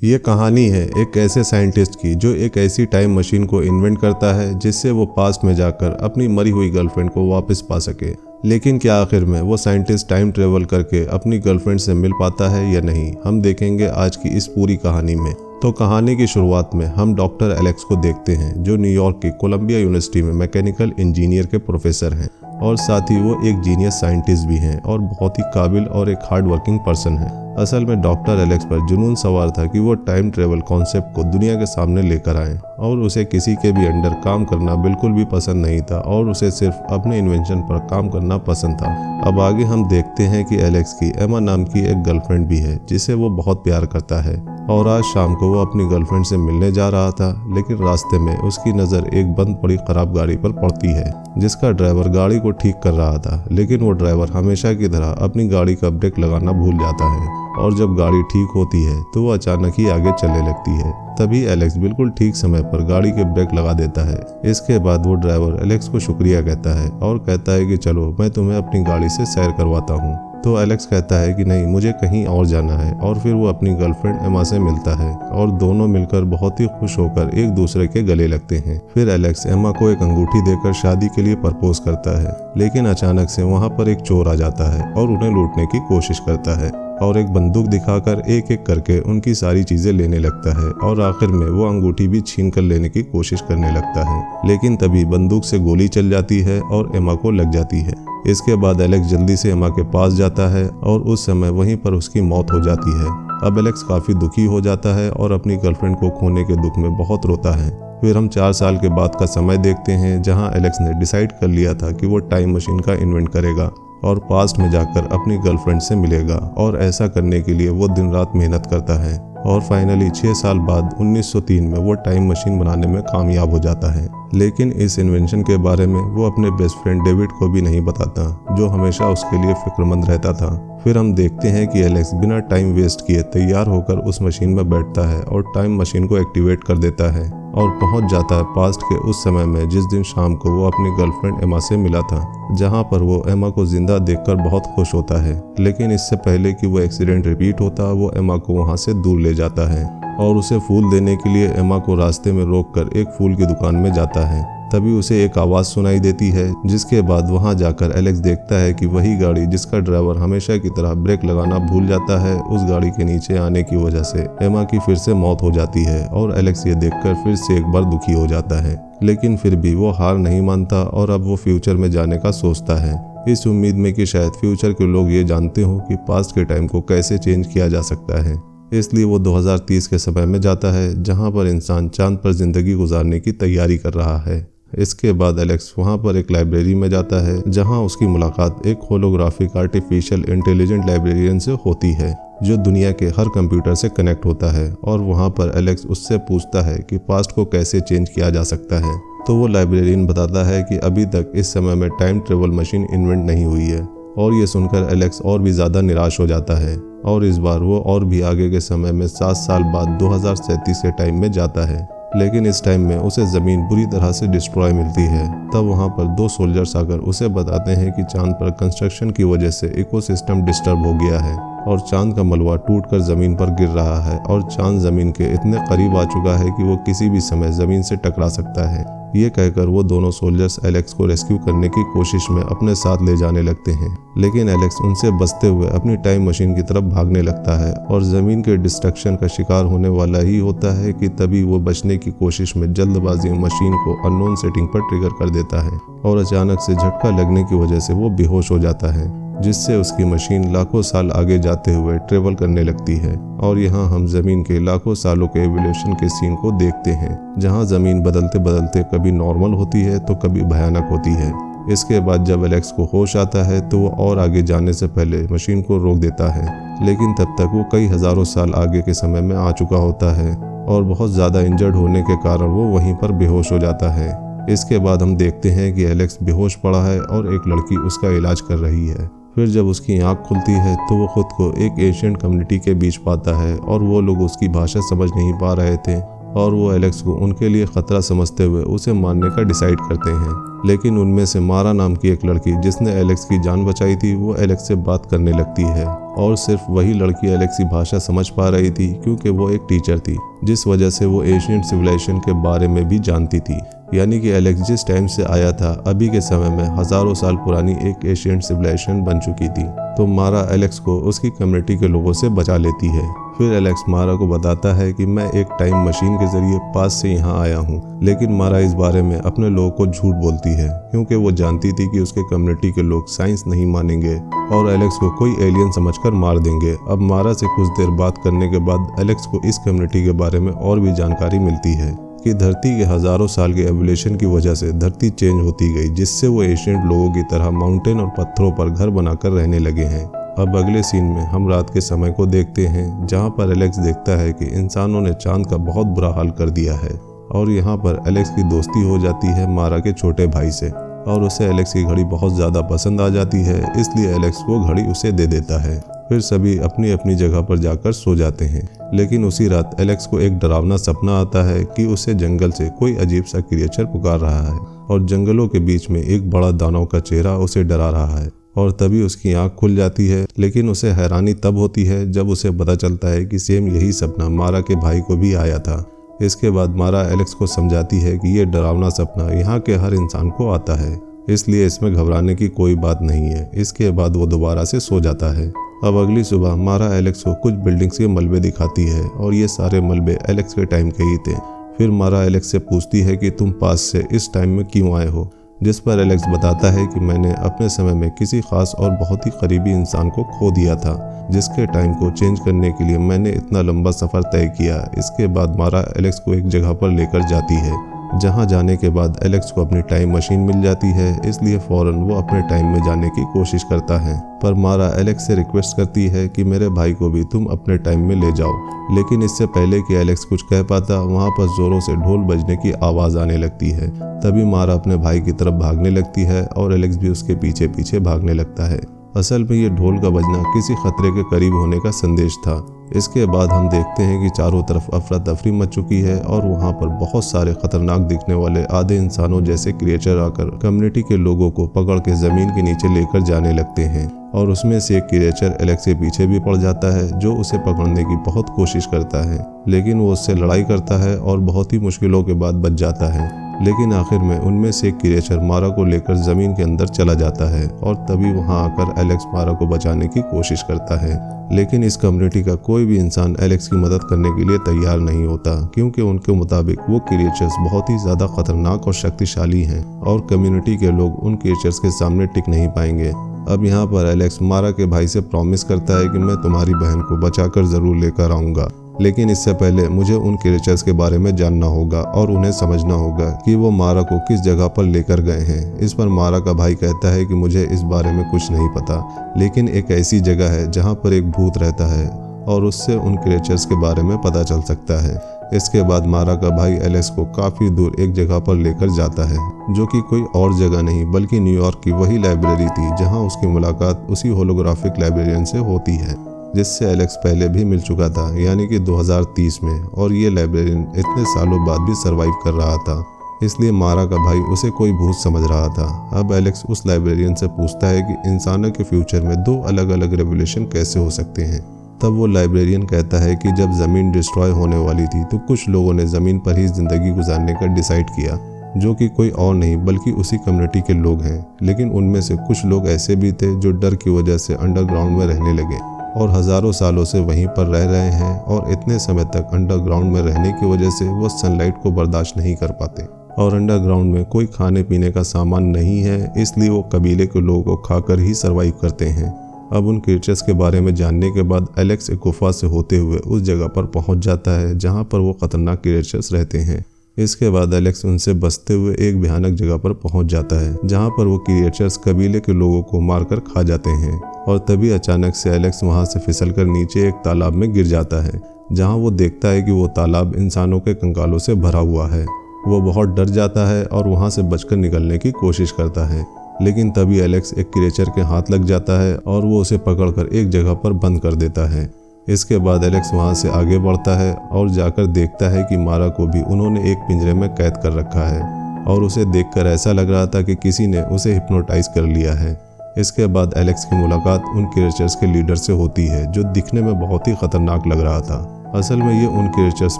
ये कहानी है एक ऐसे साइंटिस्ट की जो एक ऐसी टाइम मशीन को इन्वेंट करता है जिससे वो पास्ट में जाकर अपनी मरी हुई गर्लफ्रेंड को वापस पा सके। लेकिन क्या आखिर में वो साइंटिस्ट टाइम ट्रेवल करके अपनी गर्लफ्रेंड से मिल पाता है या नहीं, हम देखेंगे आज की इस पूरी कहानी में। तो कहानी की शुरुआत में हम डॉक्टर एलेक्स को देखते हैं जो न्यूयॉर्क की कोलंबिया यूनिवर्सिटी में मैकेनिकल इंजीनियर के प्रोफेसर हैं और साथ ही वो एक जीनियस साइंटिस्ट भी हैं और बहुत ही काबिल और एक हार्ड वर्किंग पर्सन है। असल में डॉक्टर एलेक्स पर जुनून सवार था कि वो टाइम ट्रेवल कॉन्सेप्ट को दुनिया के सामने लेकर आए और उसे किसी के भी अंडर काम करना बिल्कुल भी पसंद नहीं था और उसे सिर्फ अपने इन्वेंशन पर काम करना पसंद था। अब आगे हम देखते हैं कि एलेक्स की एमा नाम की एक गर्लफ्रेंड भी है जिसे वो बहुत प्यार करता है और आज शाम को वो अपनी गर्लफ्रेंड से मिलने जा रहा था, लेकिन रास्ते में उसकी नज़र एक बंद पड़ी खराब गाड़ी पर पड़ती है जिसका ड्राइवर गाड़ी को ठीक कर रहा था। लेकिन वो ड्राइवर हमेशा की तरह अपनी गाड़ी का ब्रेक लगाना भूल जाता है और जब गाड़ी ठीक होती है तो वो अचानक ही आगे चलने लगती है। तभी एलेक्स बिल्कुल ठीक समय पर गाड़ी के ब्रेक लगा देता है। इसके बाद वो ड्राइवर एलेक्स को शुक्रिया कहता है और कहता है कि चलो मैं तुम्हें अपनी गाड़ी से सैर करवाता हूँ। तो एलेक्स कहता है कि नहीं, मुझे कहीं और जाना है और फिर वो अपनी गर्लफ्रेंड एमा से मिलता है और दोनों मिलकर बहुत ही खुश होकर एक दूसरे के गले लगते हैं। फिर एलेक्स एमा को एक अंगूठी देकर शादी के लिए प्रपोज करता है, लेकिन अचानक से वहाँ पर एक चोर आ जाता है और उन्हें लूटने की कोशिश करता है और एक बंदूक दिखाकर एक एक करके उनकी सारी चीजें लेने लगता है और आखिर में वो अंगूठी भी छीन कर लेने की कोशिश करने लगता है। लेकिन तभी बंदूक से गोली चल जाती है और एमा को लग जाती है। इसके बाद एलेक्स जल्दी से एमा के पास जाता है और उस समय वहीं पर उसकी मौत हो जाती है। अब एलेक्स काफी दुखी हो जाता है और अपनी गर्लफ्रेंड को खोने के दुख में बहुत रोता है। फिर हम 4 साल के बाद का समय देखते हैं जहां एलेक्स ने डिसाइड कर लिया था कि वो टाइम मशीन का इन्वेंट करेगा और पास्ट में जाकर अपनी गर्लफ्रेंड से मिलेगा और ऐसा करने के लिए वो दिन रात मेहनत करता है और फाइनली 6 साल बाद 1903 में वो टाइम मशीन बनाने में कामयाब हो जाता है। लेकिन इस इन्वेंशन के बारे में वो अपने बेस्ट फ्रेंड डेविड को भी नहीं बताता, जो हमेशा उसके लिए फिक्रमंद रहता था। फिर हम देखते हैं कि एलेक्स बिना टाइम वेस्ट किए तैयार होकर उस मशीन में बैठता है और टाइम मशीन को एक्टिवेट कर देता है और पहुंच जाता है पास्ट के उस समय में जिस दिन शाम को वो अपनी गर्लफ्रेंड एमा से मिला था, जहां पर वो एमा को जिंदा देखकर बहुत खुश होता है। लेकिन इससे पहले कि वो एक्सीडेंट रिपीट होता, वो एमा को वहां से दूर ले जाता है और उसे फूल देने के लिए एमा को रास्ते में रोककर एक फूल की दुकान में जाता है। तभी उसे एक आवाज़ सुनाई देती है, जिसके बाद वहां जाकर एलेक्स देखता है कि वही गाड़ी जिसका ड्राइवर हमेशा की तरह ब्रेक लगाना भूल जाता है, उस गाड़ी के नीचे आने की वजह से एमा की फिर से मौत हो जाती है और एलेक्स ये देखकर फिर से एक बार दुखी हो जाता है। लेकिन फिर भी वो हार नहीं मानता और अब वो फ्यूचर में जाने का सोचता है, इस उम्मीद में कि शायद फ्यूचर के लोग ये जानते हो कि पास्ट के टाइम को कैसे चेंज किया जा सकता है। इसलिए वो 2030 के समय में जाता है जहां पर इंसान चांद पर जिंदगी गुजारने की तैयारी कर रहा है। इसके बाद एलेक्स वहां पर एक लाइब्रेरी में जाता है जहां उसकी मुलाकात एक होलोग्राफिक आर्टिफिशियल इंटेलिजेंट लाइब्रेरियन से होती है जो दुनिया के हर कंप्यूटर से कनेक्ट होता है और वहां पर एलेक्स उससे पूछता है कि पास्ट को कैसे चेंज किया जा सकता है। तो वो लाइब्रेरियन बताता है कि अभी तक इस समय में टाइम ट्रेवल मशीन इन्वेंट नहीं हुई है और ये सुनकर एलेक्स और भी ज़्यादा निराश हो जाता है और इस बार वो और भी आगे के समय में 7 साल बाद 2037 के टाइम में जाता है। लेकिन इस टाइम में उसे ज़मीन बुरी तरह से डिस्ट्रॉय मिलती है। तब वहाँ पर 2 सोल्जर्स आकर उसे बताते हैं कि चांद पर कंस्ट्रक्शन की वजह से इकोसिस्टम डिस्टर्ब हो गया है और चांद का मलबा टूटकर ज़मीन पर गिर रहा है और चांद ज़मीन के इतने करीब आ चुका है कि वो किसी भी समय ज़मीन से टकरा सकता है। ये कहकर वो दोनों सोल्जर्स एलेक्स को रेस्क्यू करने की कोशिश में अपने साथ ले जाने लगते हैं, लेकिन एलेक्स उनसे बचते हुए अपनी टाइम मशीन की तरफ भागने लगता है और ज़मीन के डिस्ट्रक्शन का शिकार होने वाला ही होता है कि तभी वो बचने की कोशिश में जल्दबाजी में मशीन को अननोन सेटिंग पर ट्रिगर कर देता है और अचानक से झटका लगने की वजह से वो बेहोश हो जाता है, जिससे उसकी मशीन लाखों साल आगे जाते हुए ट्रेवल करने लगती है। और यहाँ हम ज़मीन के लाखों सालों के एवोल्यूशन के सीन को देखते हैं जहाँ ज़मीन बदलते बदलते कभी नॉर्मल होती है तो कभी भयानक होती है। इसके बाद जब एलेक्स को होश आता है तो वो और आगे जाने से पहले मशीन को रोक देता है, लेकिन तब तक वो कई हज़ारों साल आगे के समय में आ चुका होता है और बहुत ज़्यादा इंजर्ड होने के कारण वो वहीं पर बेहोश हो जाता है। इसके बाद हम देखते हैं कि एलेक्स बेहोश पड़ा है और एक लड़की उसका इलाज कर रही है। फिर जब उसकी आंख खुलती है तो वो खुद को एक एशियन कम्युनिटी के बीच पाता है और वो लोग उसकी भाषा समझ नहीं पा रहे थे और वो एलेक्स को उनके लिए खतरा समझते हुए उसे मारने का डिसाइड करते हैं। लेकिन उनमें से मारा नाम की एक लड़की जिसने एलेक्स की जान बचाई थी वो एलेक्स से बात करने लगती है, और सिर्फ वही लड़की एलेक्स की भाषा समझ पा रही थी क्योंकि वो एक टीचर थी, जिस वजह से वो एशियंट सिविलाइजेशन के बारे में भी जानती थी। यानी कि एलेक्स जिस टाइम से आया था अभी के समय में हजारों साल पुरानी एक एशियंट सिविलाइजेशन बन चुकी थी। तो मारा एलेक्स को उसकी कम्युनिटी के लोगों से बचा लेती है। फिर एलेक्स मारा को बताता है कि मैं एक टाइम मशीन के जरिए पास से यहाँ आया हूँ, लेकिन मारा इस बारे में अपने लोगों को झूठ बोलती है क्योंकि वो जानती थी कि उसके कम्युनिटी के लोग साइंस नहीं मानेंगे और एलेक्स को कोई एलियन समझकर मार देंगे। अब मारा से कुछ देर बात करने के बाद एलेक्स को इस कम्युनिटी के बारे में और भी जानकारी मिलती है कि धरती के हजारों साल के एवोल्यूशन की वजह से धरती चेंज होती गई, जिससे वो एशियंट लोगों की तरह माउंटेन और पत्थरों पर घर बनाकर रहने लगे हैं। अब अगले सीन में हम रात के समय को देखते हैं जहां पर एलेक्स देखता है कि इंसानों ने चांद का बहुत बुरा हाल कर दिया है, और यहां पर एलेक्स की दोस्ती हो जाती है मारा के छोटे भाई से, और उसे एलेक्स की घड़ी बहुत ज़्यादा पसंद आ जाती है, इसलिए एलेक्स वो घड़ी उसे दे देता है। फिर सभी अपनी अपनी जगह पर जाकर सो जाते हैं। लेकिन उसी रात एलेक्स को एक डरावना सपना आता है कि उसे जंगल से कोई अजीब सा क्रिएचर पुकार रहा है, और जंगलों के बीच में एक बड़ा दानव का चेहरा उसे डरा रहा है। और तभी उसकी आंख खुल जाती है, लेकिन उसे हैरानी तब होती है जब उसे पता चलता है कि सेम यही सपना मारा के भाई को भी आया था। इसके बाद मारा एलेक्स को समझाती है कि ये डरावना सपना यहाँ के हर इंसान को आता है, इसलिए इसमें घबराने की कोई बात नहीं है। इसके बाद वो दोबारा से सो जाता है। अब अगली सुबह मारा एलेक्स को कुछ बिल्डिंग्स के मलबे दिखाती है, और ये सारे मलबे एलेक्स के टाइम के ही थे। फिर मारा एलेक्स से पूछती है कि तुम पास से इस टाइम में क्यों आए हो, जिस पर एलेक्स बताता है कि मैंने अपने समय में किसी खास और बहुत ही करीबी इंसान को खो दिया था, जिसके टाइम को चेंज करने के लिए मैंने इतना लंबा सफ़र तय किया। इसके बाद मारा एलेक्स को एक जगह पर लेकर जाती है, जहां जाने के बाद एलेक्स को अपनी टाइम मशीन मिल जाती है, इसलिए फौरन वो अपने टाइम में जाने की कोशिश करता है। पर मारा एलेक्स से रिक्वेस्ट करती है कि मेरे भाई को भी तुम अपने टाइम में ले जाओ। लेकिन इससे पहले कि एलेक्स कुछ कह पाता, वहां पर जोरों से ढोल बजने की आवाज़ आने लगती है। तभी मारा अपने भाई की तरफ भागने लगती है, और एलेक्स भी उसके पीछे पीछे भागने लगता है। असल में ये ढोल का बजना किसी खतरे के करीब होने का संदेश था। इसके बाद हम देखते हैं कि चारों तरफ अफरा तफरी मच चुकी है, और वहाँ पर बहुत सारे खतरनाक दिखने वाले आधे इंसानों जैसे क्रिएचर आकर कम्युनिटी के लोगों को पकड़ के जमीन के नीचे लेकर जाने लगते हैं। और उसमें से एक क्रिएचर एलेक्स के पीछे भी पड़ जाता है, जो उसे पकड़ने की बहुत कोशिश करता है, लेकिन वो उससे लड़ाई करता है और बहुत ही मुश्किलों के बाद बच जाता है। लेकिन आखिर में उनमें से एक क्रिएचर मारा को लेकर जमीन के अंदर चला जाता है, और तभी वहां आकर एलेक्स मारा को बचाने की कोशिश करता है। लेकिन इस कम्युनिटी का कोई भी इंसान एलेक्स की मदद करने के लिए तैयार नहीं होता, क्योंकि उनके मुताबिक वो क्रिएचर्स बहुत ही ज्यादा खतरनाक और शक्तिशाली हैं, और कम्युनिटी के लोग उन क्रिएचर्स के सामने टिक नहीं पाएंगे। अब यहाँ पर एलेक्स मारा के भाई से प्रॉमिस करता है कि मैं तुम्हारी बहन को बचाकर जरूर लेकर आऊंगा, लेकिन इससे पहले मुझे उन क्रिएचर्स के बारे में जानना होगा और उन्हें समझना होगा कि वो मारा को किस जगह पर लेकर गए हैं। इस पर मारा का भाई कहता है कि मुझे इस बारे में कुछ नहीं पता, लेकिन एक ऐसी जगह है जहाँ पर एक भूत रहता है, और उससे उन क्रिएचर्स के बारे में पता चल सकता है। इसके बाद मारा का भाई एलेक्स को काफ़ी दूर एक जगह पर लेकर जाता है, जो कि कोई और जगह नहीं बल्कि न्यूयॉर्क की वही लाइब्रेरी थी जहाँ उसकी मुलाकात उसी होलोग्राफिक लाइब्रेरियन से होती है, जिससे एलेक्स पहले भी मिल चुका था, यानी कि 2030 में। और ये लाइब्रेरियन इतने सालों बाद भी सरवाइव कर रहा था, इसलिए मारा का भाई उसे कोई भूत समझ रहा था। अब एलेक्स उस लाइब्रेरियन से पूछता है कि इंसानों के फ्यूचर में दो अलग अलग रेवोल्यूशन कैसे हो सकते हैं। तब वो लाइब्रेरियन कहता है कि जब ज़मीन डिस्ट्रॉय होने वाली थी तो कुछ लोगों ने ज़मीन पर ही ज़िंदगी गुजारने का डिसाइड किया, जो कि कोई और नहीं बल्कि उसी कम्युनिटी के लोग हैं। लेकिन उनमें से कुछ लोग ऐसे भी थे जो डर की वजह से अंडरग्राउंड में रहने लगे, और हज़ारों सालों से वहीं पर रह रहे हैं, और इतने समय तक अंडरग्राउंड में रहने की वजह से वो सनलाइट को बर्दाश्त नहीं कर पाते, और अंडरग्राउंड में कोई खाने पीने का सामान नहीं है, इसलिए वो कबीले के लोगों को खाकर ही सरवाइव करते हैं। अब उन क्रिएचर्स के बारे में जानने के बाद एलेक्स एक गुफा से होते हुए उस जगह पर पहुंच जाता है जहां पर वो खतरनाक क्रिएचर्स रहते हैं। इसके बाद एलेक्स उनसे बचते हुए एक भयानक जगह पर पहुंच जाता है, जहां पर वो क्रिएचर्स कबीले के लोगों को मारकर खा जाते हैं। और तभी अचानक से एलेक्स वहां से फिसलकर नीचे एक तालाब में गिर जाता है, जहां वो देखता है कि वो तालाब इंसानों के कंकालों से भरा हुआ है। वो बहुत डर जाता है और वहां से बचकर निकलने की कोशिश करता है, लेकिन तभी एलेक्स एक क्रिएचर के हाथ लग जाता है और वो उसे पकड़कर एक जगह पर बंद कर देता है। इसके बाद एलेक्स वहाँ से आगे बढ़ता है और जाकर देखता है कि मारा को भी उन्होंने एक पिंजरे में कैद कर रखा है और उसे देखकर ऐसा लग रहा था कि किसी ने उसे हिप्नोटाइज कर लिया है। इसके बाद एलेक्स की मुलाकात उन क्रिएचर्स के लीडर से होती है जो दिखने में बहुत ही खतरनाक लग रहा था। असल में ये उन क्रिएचर्स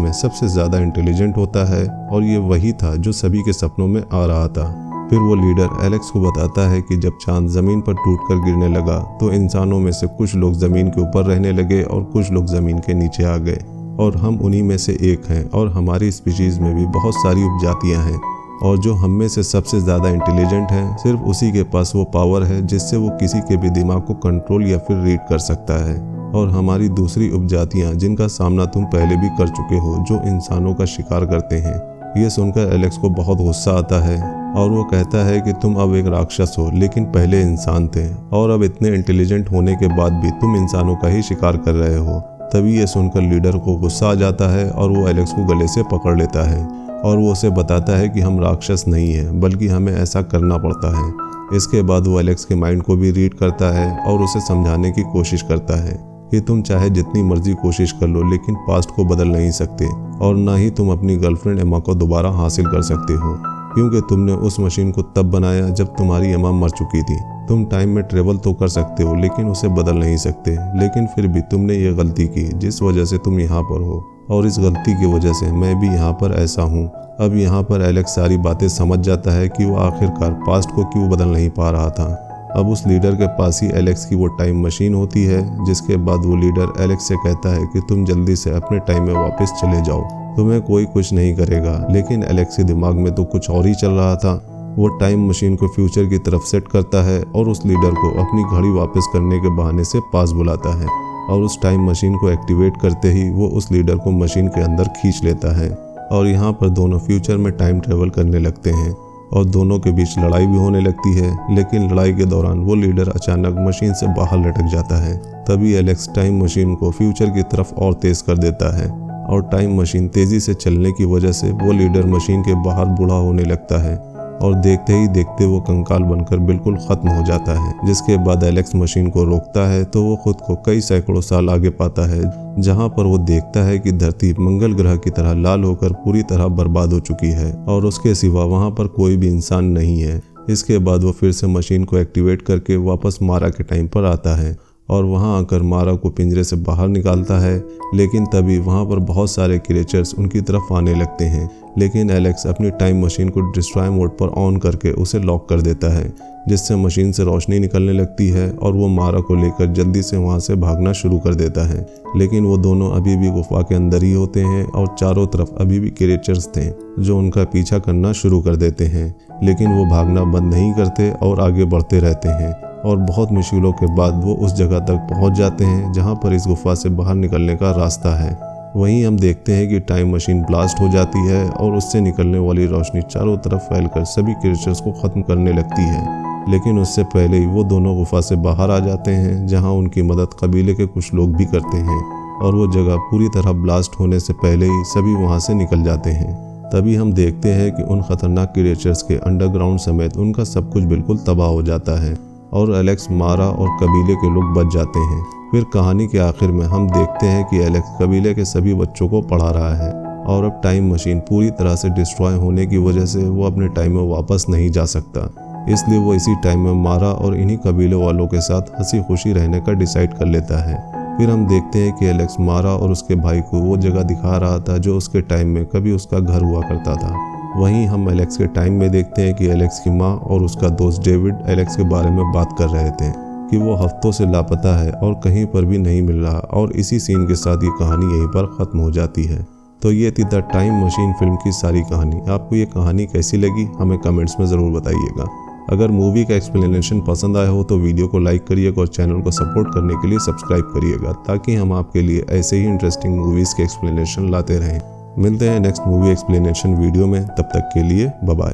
में सबसे ज़्यादा इंटेलिजेंट होता है और ये वही था जो सभी के सपनों में आ रहा था। फिर वो लीडर एलेक्स को बताता है कि जब चांद ज़मीन पर टूटकर गिरने लगा तो इंसानों में से कुछ लोग ज़मीन के ऊपर रहने लगे और कुछ लोग ज़मीन के नीचे आ गए और हम उन्हीं में से एक हैं और हमारी स्पीशीज़ में भी बहुत सारी उपजातियाँ हैं और जो हम में से सबसे ज़्यादा इंटेलिजेंट हैं सिर्फ उसी के पास वो पावर है जिससे वो किसी के भी दिमाग को कंट्रोल या फिर रीड कर सकता है। और हमारी दूसरी उपजातियाँ जिनका सामना तुम पहले भी कर चुके हो जो इंसानों का शिकार करते हैं। ये सुनकर एलेक्स को बहुत गुस्सा आता है और वो कहता है कि तुम अब एक राक्षस हो लेकिन पहले इंसान थे और अब इतने इंटेलिजेंट होने के बाद भी तुम इंसानों का ही शिकार कर रहे हो। तभी ये सुनकर लीडर को गुस्सा आ जाता है और वो एलेक्स को गले से पकड़ लेता है और वो उसे बताता है कि हम राक्षस नहीं हैं बल्कि हमें ऐसा करना पड़ता है। इसके बाद वो एलेक्स के माइंड को भी रीड करता है और उसे समझाने की कोशिश करता है कि तुम चाहे जितनी मर्जी कोशिश कर लो लेकिन पास्ट को बदल नहीं सकते और ना ही तुम अपनी गर्लफ्रेंड एमा को दोबारा हासिल कर सकते हो क्योंकि तुमने उस मशीन को तब बनाया जब तुम्हारी एमा मर चुकी थी। तुम टाइम में ट्रेवल तो कर सकते हो लेकिन उसे बदल नहीं सकते। लेकिन फिर भी तुमने ये गलती की जिस वजह से तुम यहाँ पर हो और इस गलती की वजह से मैं भी यहाँ पर ऐसा हूँ। अब यहाँ पर एलेक्स सारी बातें समझ जाता है कि वो आखिरकार पास्ट को क्यों बदल नहीं पा रहा था। अब उस लीडर के पास ही एलेक्स की वो टाइम मशीन होती है जिसके बाद वो लीडर एलेक्स से कहता है कि तुम जल्दी से अपने टाइम में वापस चले जाओ, तुम्हें कोई कुछ नहीं करेगा। लेकिन एलेक्स के दिमाग में तो कुछ और ही चल रहा था। वो टाइम मशीन को फ्यूचर की तरफ सेट करता है और उस लीडर को अपनी घड़ी वापस करने के बहाने से पास बुलाता है और उस टाइम मशीन को एक्टिवेट करते ही वो उस लीडर को मशीन के अंदर खींच लेता है और यहाँ पर दोनों फ्यूचर में टाइम ट्रेवल करने लगते हैं और दोनों के बीच लड़ाई भी होने लगती है। लेकिन लड़ाई के दौरान वो लीडर अचानक मशीन से बाहर लटक जाता है। तभी एलेक्स टाइम मशीन को फ्यूचर की तरफ और तेज कर देता है और टाइम मशीन तेजी से चलने की वजह से वो लीडर मशीन के बाहर बूढ़ा होने लगता है और देखते ही देखते वो कंकाल बनकर बिल्कुल खत्म हो जाता है। जिसके बाद एलेक्स मशीन को रोकता है तो वो खुद को कई सैकड़ों साल आगे पाता है जहाँ पर वो देखता है कि धरती मंगल ग्रह की तरह लाल होकर पूरी तरह बर्बाद हो चुकी है और उसके सिवा वहाँ पर कोई भी इंसान नहीं है। इसके बाद वो फिर से मशीन को एक्टिवेट करके वापस मारा के टाइम पर आता है और वहां आकर मारा को पिंजरे से बाहर निकालता है। लेकिन तभी वहां पर बहुत सारे क्रिएचर्स उनकी तरफ आने लगते हैं। लेकिन एलेक्स अपनी टाइम मशीन को डिस्ट्रॉय मोड पर ऑन करके उसे लॉक कर देता है जिससे मशीन से रोशनी निकलने लगती है और वो मारा को लेकर जल्दी से वहां से भागना शुरू कर देता है। लेकिन वो दोनों अभी भी गुफा के अंदर ही होते हैं और चारों तरफ अभी भी क्रिएचर्स थे जो उनका पीछा करना शुरू कर देते हैं। लेकिन वो भागना बंद नहीं करते और आगे बढ़ते रहते हैं और बहुत मुश्किलों के बाद वो उस जगह तक पहुंच जाते हैं जहां पर इस गुफा से बाहर निकलने का रास्ता है। वहीं हम देखते हैं कि टाइम मशीन ब्लास्ट हो जाती है और उससे निकलने वाली रोशनी चारों तरफ फैलकर सभी क्रिएचर्स को ख़त्म करने लगती है। लेकिन उससे पहले ही वो दोनों गुफा से बाहर आ जाते हैं जहां उनकी मदद कबीले के कुछ लोग भी करते हैं और वो जगह पूरी तरह ब्लास्ट होने से पहले ही सभी वहाँ से निकल जाते हैं। तभी हम देखते हैं कि उन खतरनाक क्रिएचर्स के अंडरग्राउंड समेत उनका सब कुछ बिल्कुल तबाह हो जाता है और एलेक्स, मारा और कबीले के लोग बच जाते हैं। फिर कहानी के आखिर में हम देखते हैं कि एलेक्स कबीले के सभी बच्चों को पढ़ा रहा है और अब टाइम मशीन पूरी तरह से डिस्ट्रॉय होने की वजह से वो अपने टाइम में वापस नहीं जा सकता। इसलिए वो इसी टाइम में मारा और इन्हीं कबीले वालों के साथ हंसी खुशी रहने का डिसाइड कर लेता है। फिर हम देखते हैं कि एलेक्स मारा और उसके भाई को वो जगह दिखा रहा था जो उसके टाइम में कभी उसका घर हुआ करता था। वहीं हम एलेक्स के टाइम में देखते हैं कि एलेक्स की माँ और उसका दोस्त डेविड एलेक्स के बारे में बात कर रहे थे कि वो हफ्तों से लापता है और कहीं पर भी नहीं मिल रहा और इसी सीन के साथ ये कहानी यहीं पर ख़त्म हो जाती है। तो ये थी द टाइम मशीन फिल्म की सारी कहानी। आपको ये कहानी कैसी लगी हमें कमेंट्स में ज़रूर बताइएगा। अगर मूवी का एक्सप्लेनेशन पसंद आया हो तो वीडियो को लाइक करिएगा और चैनल को सपोर्ट करने के लिए सब्सक्राइब करिएगा ताकि हम आपके लिए ऐसे ही इंटरेस्टिंग मूवीज़ के एक्सप्लेनेशन लाते रहें। मिलते हैं नेक्स्ट मूवी एक्सप्लेनेशन वीडियो में, तब तक के लिए बाय बाय।